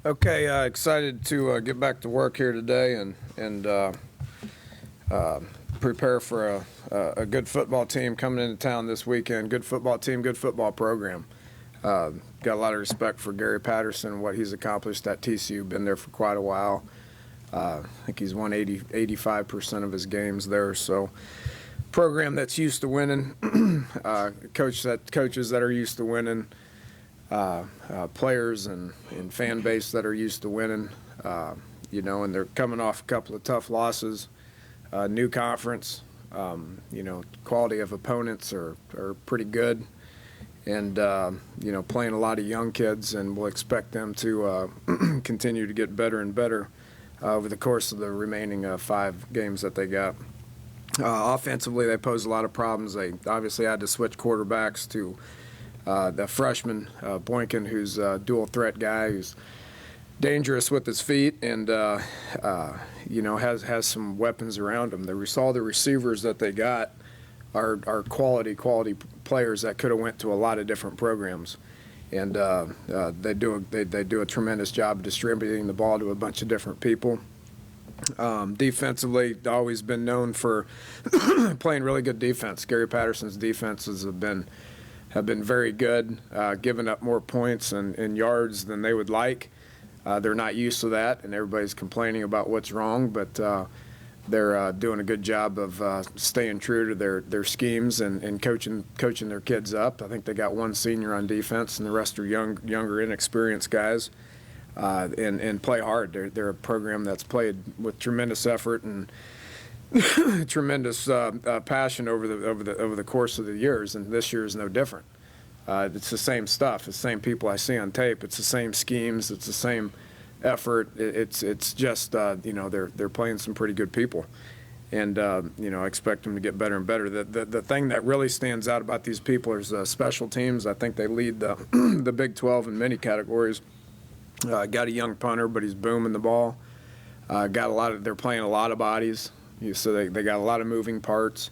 Okay, excited to get back to work here today and prepare for a good football team coming into town this weekend. Good football team, good football program. Got a lot of respect for Gary Patterson and what he's accomplished at TCU. Been there for quite a while. I think he's won 85% of his games there. So, program that's used to winning, coaches that are used to winning. Players and fan base that are used to winning, and they're coming off a couple of tough losses, new conference, quality of opponents are pretty good, and, playing a lot of young kids, and we'll expect them to continue to get better and better over the course of the remaining 5 games that they got. Offensively, they pose a lot of problems. They obviously had to switch quarterbacks to the freshman, Boykin, who's a dual threat guy, who's dangerous with his feet and, has some weapons around him. All the receivers that they got are quality players that could have went to a lot of different programs. And they do a tremendous job of distributing the ball to a bunch of different people. Defensively, always been known for playing really good defense. Gary Patterson's defenses have been very good, giving up more points and yards than they would like. They're not used to that, and everybody's complaining about what's wrong, but they're doing a good job of staying true to their schemes and coaching their kids up. I think they got one senior on defense, and the rest are younger, inexperienced guys, and play hard. They're a program that's played with tremendous effort and tremendous passion over the course of the years, and this year is no different. It's the same stuff. It's the same people I see on tape. It's the same schemes. It's the same effort. It's just they're playing some pretty good people, and I expect them to get better and better. The thing that really stands out about these people is special teams. I think they lead the Big 12 in many categories. Got a young punter, but he's booming the ball. They're playing a lot of bodies. So they got a lot of moving parts.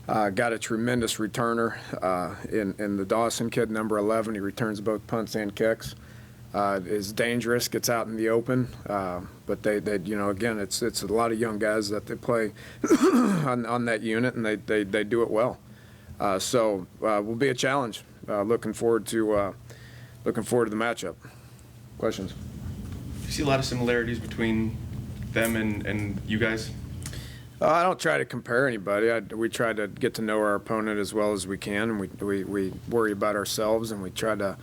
Got a tremendous returner in the Dawson kid, number 11. He returns both punts and kicks. Is dangerous, gets out in the open. But they again, it's a lot of young guys that they play on that unit, and they do it well. So will be a challenge. Looking forward to the matchup. Questions? Do you see a lot of similarities between them and you guys? I don't try to compare anybody. We try to get to know our opponent as well as we can, and we worry about ourselves, and we try to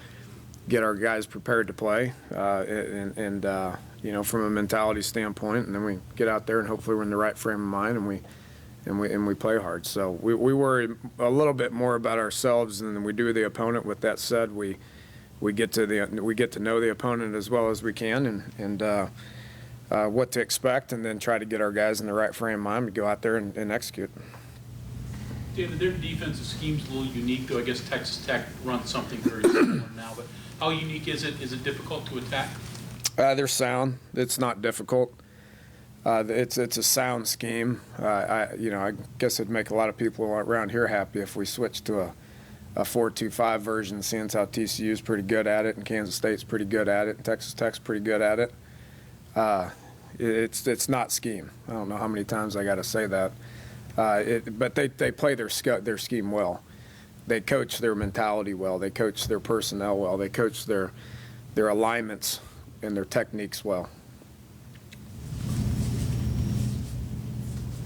get our guys prepared to play, and from a mentality standpoint, and then we get out there and hopefully we're in the right frame of mind, and we play hard. So we worry a little bit more about ourselves than we do the opponent. With that said, we get to know the opponent as well as we can, and what to expect, and then try to get our guys in the right frame of mind to go out there and execute. Dana, their defensive scheme's a little unique, though I guess Texas Tech runs something very similar now, but how unique is it? Is it difficult to attack? They're sound. It's not difficult. It's a sound scheme. I guess it'd make a lot of people around here happy if we switched to a 4-2-5 version, seeing how TCU's pretty good at it, and Kansas State's pretty good at it, and Texas Tech's pretty good at it. It's not scheme. I don't know how many times I got to say that. But they play their scheme well. They coach their mentality well. They coach their personnel well. They coach their alignments and their techniques well.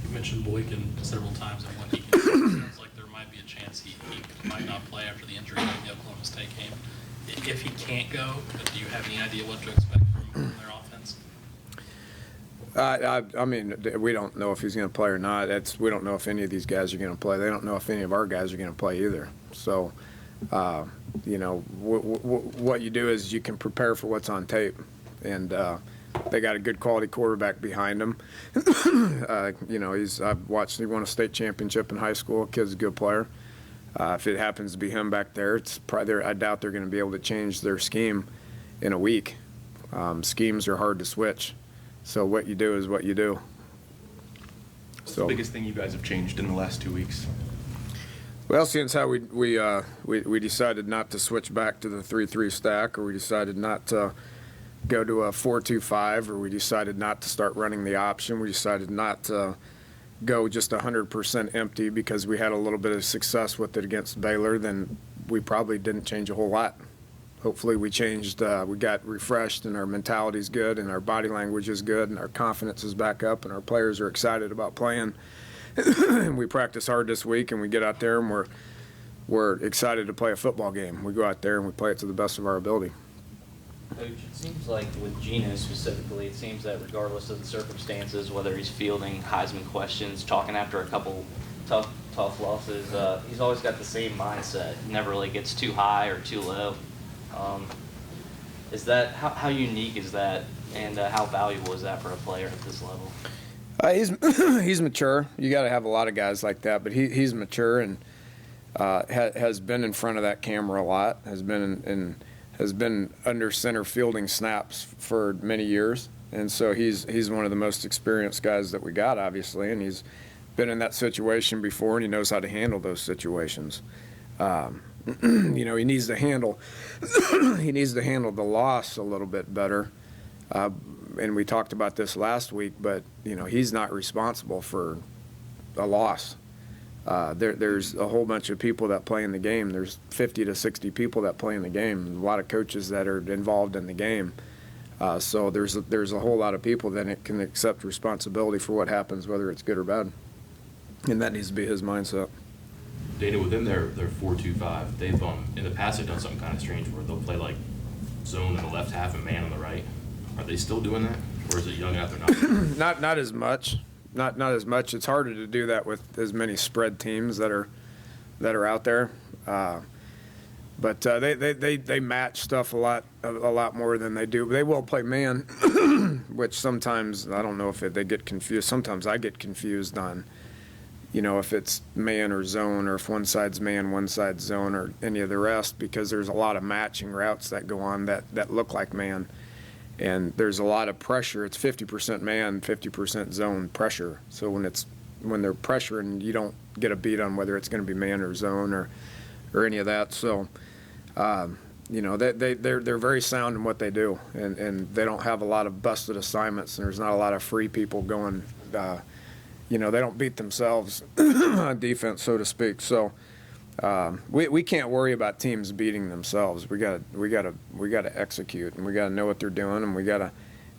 You mentioned Boykin several times and what he can do. It sounds like there might be a chance he might not play after the injury in the Oklahoma State game. If he can't go, do you have any idea what to expect from their offense? I mean, we don't know if he's going to play or not. We don't know if any of these guys are going to play. They don't know if any of our guys are going to play either. So, what you do is you can prepare for what's on tape, and they got a good quality quarterback behind him. I've watched. He won a state championship in high school. Kid's a good player. If it happens to be him back there, I doubt they're going to be able to change their scheme in a week. Schemes are hard to switch. So what you do is what you do. What's the biggest thing you guys have changed in the last 2 weeks? Well, since how we decided not to switch back to the 3-3 stack, or we decided not to go to a 4-2-5, or we decided not to start running the option. We decided not to go just 100% empty because we had a little bit of success with it against Baylor, then we probably didn't change a whole lot. Hopefully we changed, we got refreshed, and our mentality's good, and our body language is good, and our confidence is back up, and our players are excited about playing. And we practice hard this week, and we get out there, and we're excited to play a football game. We go out there and we play it to the best of our ability. Coach, it seems like with Geno specifically, it seems that regardless of the circumstances, whether he's fielding Heisman questions, talking after a couple tough losses, he's always got the same mindset. He never really gets too high or too low. Is that how unique is that, and how valuable is that for a player at this level? He's mature. You got to have a lot of guys like that, but he's mature and has been in front of that camera a lot. Has been under center fielding snaps for many years, and so he's one of the most experienced guys that we got, obviously, and he's been in that situation before, and he knows how to handle those situations. You know, he needs to handle the loss a little bit better. And we talked about this last week, but you know, he's not responsible for a loss. There's a whole bunch of people that play in the game. There's 50 to 60 people that play in the game. A lot of coaches that are involved in the game. So there's a whole lot of people that can accept responsibility for what happens, whether it's good or bad. And that needs to be his mindset. Dana, within their 4-2-5, they've in the past they've done something kind of strange where they'll play like zone in the left half and man on the right. Are they still doing that, or is it young enough they're not? Not as much. Not as much. It's harder to do that with as many spread teams that are out there. But they match stuff a lot more than they do. They will play man, which sometimes I don't know if they get confused. Sometimes I get confused on, you know, if it's man or zone, or if one side's man, one side's zone, or any of the rest, because there's a lot of matching routes that go on that look like man. And there's a lot of pressure. It's 50% man, 50% zone pressure. So when they're pressuring, you don't get a beat on whether it's going to be man or zone or any of that. So, you know, they're very sound in what they do, and they don't have a lot of busted assignments, and there's not a lot of free people going. You know, they don't beat themselves on defense, so to speak. So. We can't worry about teams beating themselves. We gotta execute, and we gotta know what they're doing, and we gotta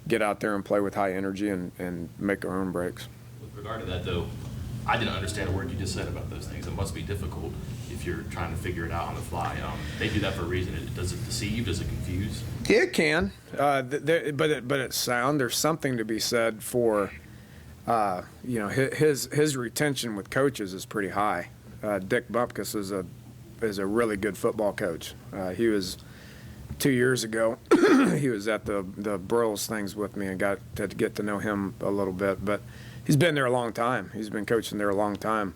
get out there and play with high energy and make our own breaks. With regard to that, though, I didn't understand a word you just said about those things. It must be difficult if you're trying to figure it out on the fly. They do that for a reason. Does it deceive? Does it confuse? Yeah, it can, but it's sound. There's something to be said for, you know, his retention with coaches is pretty high. Dick Bumpkus is a really good football coach. He was 2 years ago. He was at the Broyles things with me and got to get to know him a little bit. But he's been there a long time. He's been coaching there a long time.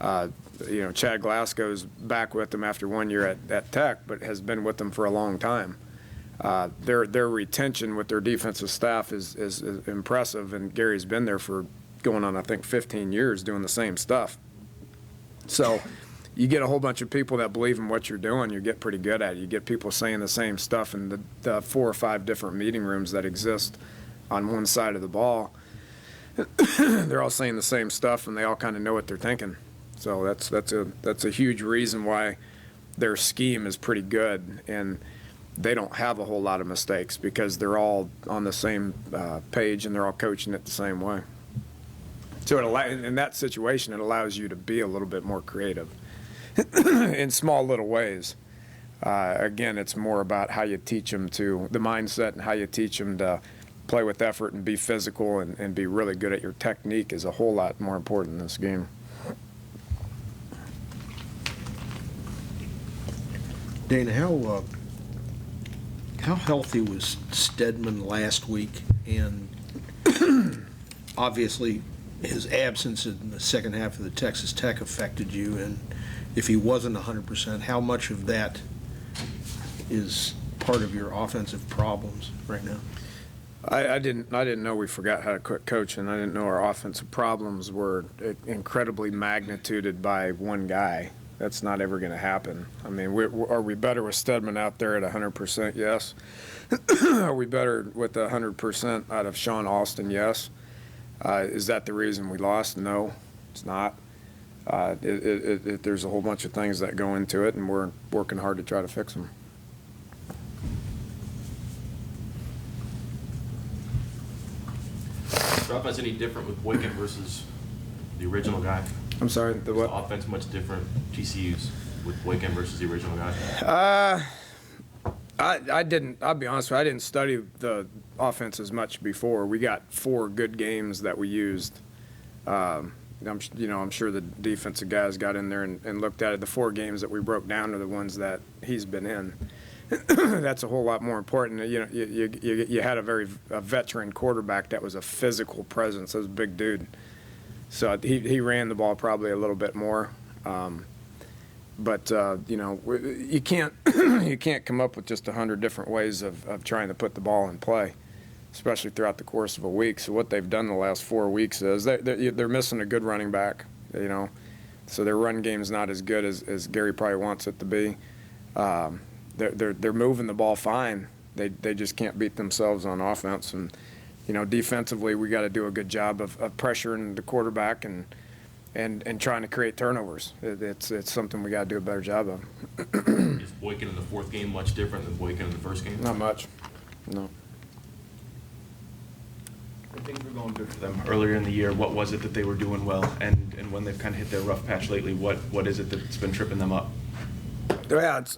You know, Chad Glasgow's back with them after 1 year at Tech, but has been with them for a long time. Their retention with their defensive staff is impressive, and Gary's been there for going on, I think, 15 years doing the same stuff. So you get a whole bunch of people that believe in what you're doing, you get pretty good at it. You get people saying the same stuff in the 4 or 5 different meeting rooms that exist on one side of the ball. They're all saying the same stuff, and they all kind of know what they're thinking. So that's a huge reason why their scheme is pretty good, and they don't have a whole lot of mistakes because they're all on the same page and they're all coaching it the same way. So in that situation, it allows you to be a little bit more creative in small little ways. Again, it's more about how you teach them to the mindset and how you teach them to play with effort and be physical and be really good at your technique is a whole lot more important in this game. Dana, how healthy was Stedman last week? And obviously his absence in the second half of the Texas Tech affected you, and if he wasn't 100%, how much of that is part of your offensive problems right now? I didn't know we forgot how to quit coaching. I didn't know our offensive problems were incredibly magnituded by one guy. That's not ever going to happen. I mean, are we better with Stedman out there at 100%? Yes. Are we better with 100% out of Sean Alston? Yes. Is that the reason we lost? No, it's not. There's a whole bunch of things that go into it, and we're working hard to try to fix them. Is the offense any different with Boykin versus the original guy? I'm sorry, the what? Is the offense much different, TCU's, with Boykin versus the original guy? I'll be honest with you, I didn't study the offense as much before. We got 4 good games that we used. I'm sure the defensive guys got in there and looked at it. The 4 games that we broke down are the ones that he's been in. That's a whole lot more important. You know, you had a veteran quarterback that was a physical presence. That was a big dude. So he ran the ball probably a little bit more. But you can't come up with just 100 different ways of trying to put the ball in play, especially throughout the course of a week. So what they've done the last 4 weeks is they're missing a good running back, so their run game's not as good as Gary probably wants it to be. They're moving the ball fine. They just can't beat themselves on offense. And defensively, we got to do a good job of pressuring the quarterback and trying to create turnovers. It's something we got to do a better job of. Is Boykin in the 4th game much different than Boykin in the 1st game? Not much. No. When things were going good for them earlier in the year, what was it that they were doing well? And when they've kind of hit their rough patch lately, what is it that's been tripping them up? Yeah, it's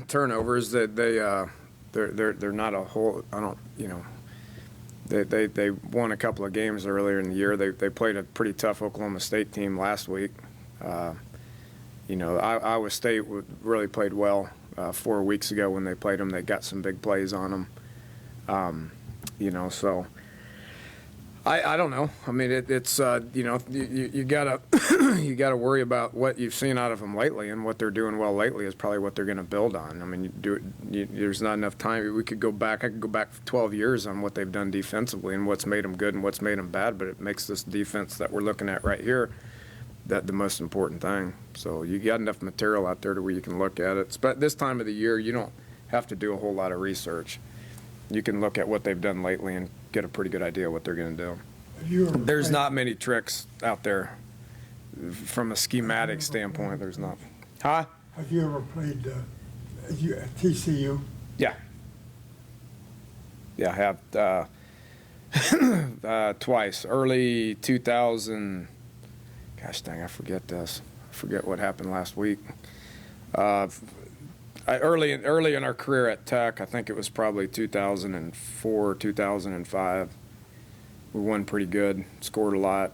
turnovers. That they're not a whole. They won a couple of games earlier in the year. They played a pretty tough Oklahoma State team last week. Iowa State really played well 4 weeks ago when they played them. They got some big plays on them. So I don't know. I mean, it's you gotta you gotta worry about what you've seen out of them lately, and what they're doing well lately is probably what they're going to build on. I mean, there's not enough time. I could go back 12 years on what they've done defensively and what's made them good and what's made them bad. But it makes this defense that we're looking at right here the most important thing. So you got enough material out there to where you can look at it. But this time of the year, you don't have to do a whole lot of research. You can look at what they've done lately and get a pretty good idea of what they're going to do. There's not many tricks out there from a schematic standpoint. There's not. Huh? Have you ever played at TCU? Yeah. Yeah, I have twice. Early 2000. Gosh dang, I forget this. I forget what happened last week. Early in our career at Tech, I think it was probably 2004, 2005. We won pretty good, scored a lot.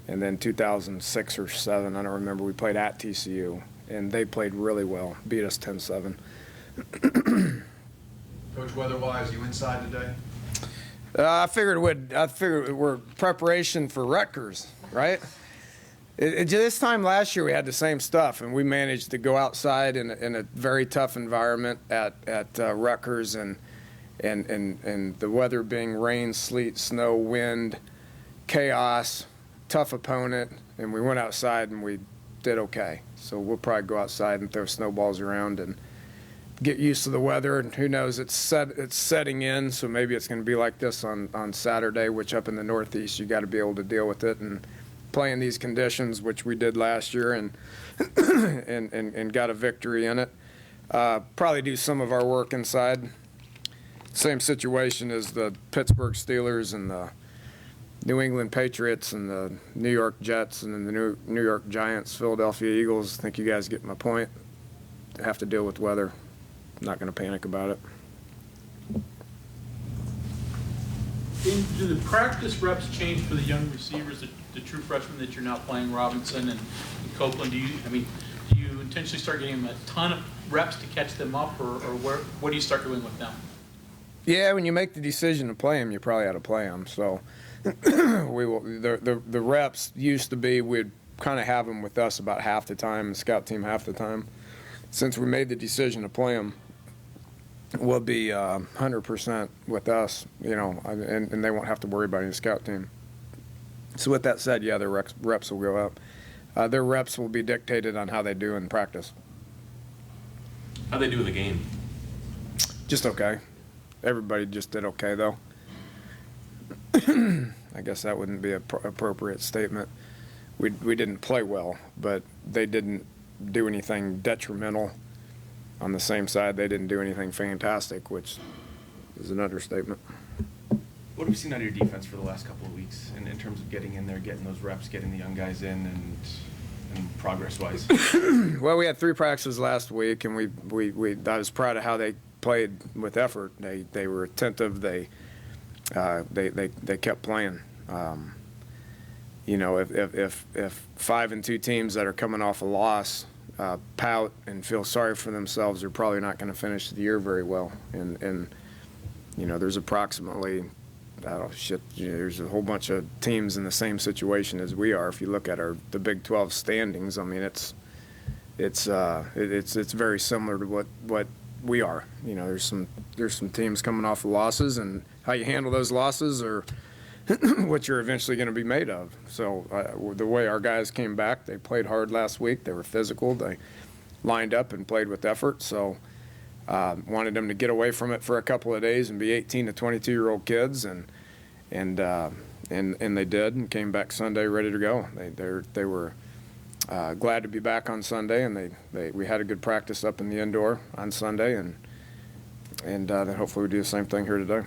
And then 2006 or 7, I don't remember, we played at TCU, and they played really well, beat us 10-7. Coach, weather-wise, you inside today? I figured we're preparation for Rutgers, right? This time last year we had the same stuff, and we managed to go outside in a very tough environment at Rutgers, and the weather being rain, sleet, snow, wind, chaos, tough opponent, and we went outside and we did okay. So we'll probably go outside and throw snowballs around and get used to the weather, and who knows, it's setting in, so maybe it's going to be like this on Saturday, which up in the Northeast you got to be able to deal with it and play in these conditions, which we did last year, and and got a victory in it. Probably do some of our work inside. Same situation as the Pittsburgh Steelers and the New England Patriots and the New York Jets and then the New York Giants, Philadelphia Eagles. I think you guys get my point. Have to deal with weather. Not going to panic about it. Do the practice reps change for the young receivers, the true freshmen that you're now playing, Robinson and Copeland? Do you intentionally start getting them a ton of reps to catch them up, or what do you start doing with them? Yeah, when you make the decision to play them, you probably ought to play them. So the reps used to be we'd kind of have them with us about half the time, the scout team half the time. Since we made the decision to play them, we'll be 100% with us, and they won't have to worry about any scout team. So with that said, yeah, the reps will go up. their reps will be dictated on how they do in practice. How'd they do in the game? Just okay. Everybody just did okay, though. I guess that wouldn't be an appropriate statement. We didn't play well, but they didn't do anything detrimental. On the same side, they didn't do anything fantastic, which is an understatement. What have you seen out of your defense for the last couple of weeks in terms of getting in there, getting those reps, getting the young guys in, and progress-wise? Well, we had 3 practices last week, and I was proud of how they played with effort. They were attentive. They kept playing. You know, if 5-2 teams that are coming off a loss pout and feel sorry for themselves, they're probably not going to finish the year very well. And you know, there's approximately, there's a whole bunch of teams in the same situation as we are. If you look at the Big 12 standings, I mean, it's very similar to what we are. You know, there's some teams coming off of losses, and how you handle those losses are what you're eventually going to be made of. So the way our guys came back, they played hard last week. They were physical. They lined up and played with effort. So wanted them to get away from it for a couple of days and be 18 to 22-year-old kids, and they did, and came back Sunday ready to go. They were glad to be back on Sunday, and we had a good practice up in the indoor on Sunday, and then hopefully we do the same thing here today.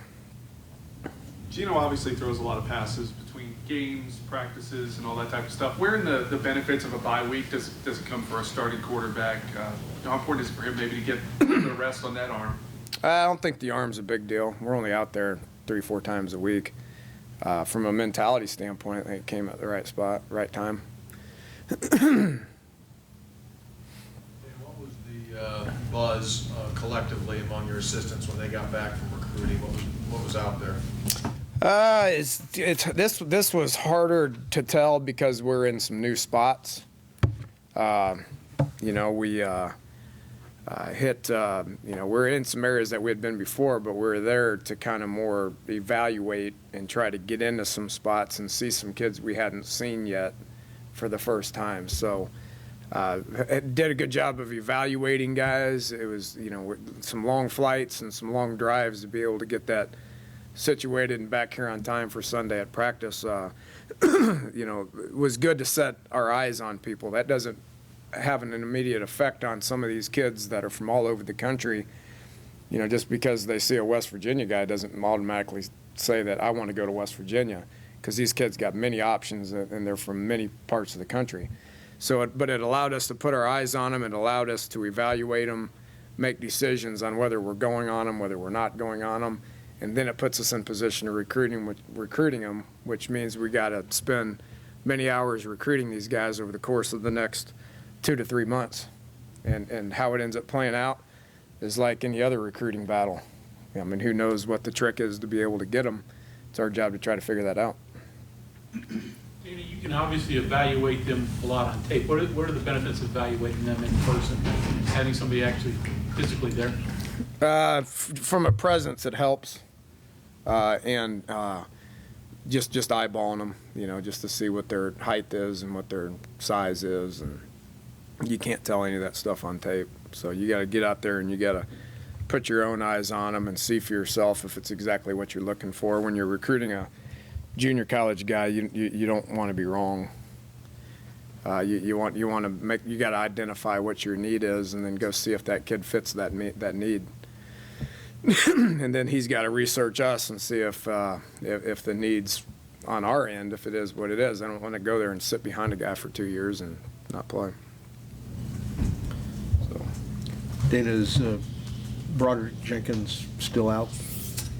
Gino obviously throws a lot of passes between games, practices, and all that type of stuff. Where in the benefits of a bye week does it come for a starting quarterback? How important is it for him maybe to get the rest on that arm? I don't think the arm's a big deal. We're only out there 3-4 times a week. From a mentality standpoint, I think it came at the right spot, right time. And what was the buzz collectively among your assistants when they got back from recruiting? What was out there? This was harder to tell because we're in some new spots. You know, we we're in some areas that we had been before, but we're there to kind of more evaluate and try to get into some spots and see some kids we hadn't seen yet for the first time. So it did a good job of evaluating guys. It was, you know, some long flights and some long drives to be able to get that situated and back here on time for Sunday at practice. You know, it was good to set our eyes on people. That doesn't have an immediate effect on some of these kids that are from all over the country. You know, just because they see a West Virginia guy doesn't automatically say that I want to go to West Virginia, because these kids got many options and they're from many parts of the country. So, but it allowed us to put our eyes on them. It allowed us to evaluate them, make decisions on whether we're going on them, whether we're not going on them. And then it puts us in position of recruiting them, which means we got to spend many hours recruiting these guys over the course of the next 2 to 3 months. And how it ends up playing out is like any other recruiting battle. I mean, who knows what the trick is to be able to get them. It's our job to try to figure that out. Danny, you can obviously evaluate them a lot on tape. What are the benefits of evaluating them in person, having somebody actually physically there? From a presence, it helps. And just eyeballing them, you know, just to see what their height is and what their size is, and you can't tell any of that stuff on tape. So you got to get out there and you got to put your own eyes on them and see for yourself if it's exactly what you're looking for. When you're recruiting a junior college guy, you don't want to be wrong. You want to you got to identify what your need is and then go see if that kid fits that need. And then he's got to research us and see if the need's on our end, if it is what it is. I don't want to go there and sit behind a guy for 2 years and not play. So. Dana, is Broderick Jenkins still out?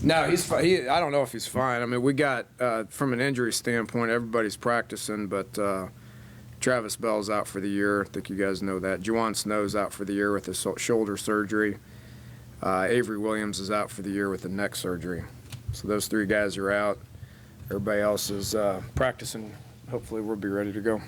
No, he's fine. I don't know if he's fine. I mean, we got, from an injury standpoint, everybody's practicing, but Travis Bell's out for the year. I think you guys know that. Juwan Snow's out for the year with his shoulder surgery. Avery Williams is out for the year with the neck surgery. So those 3 guys are out. Everybody else is practicing. Hopefully we'll be ready to go.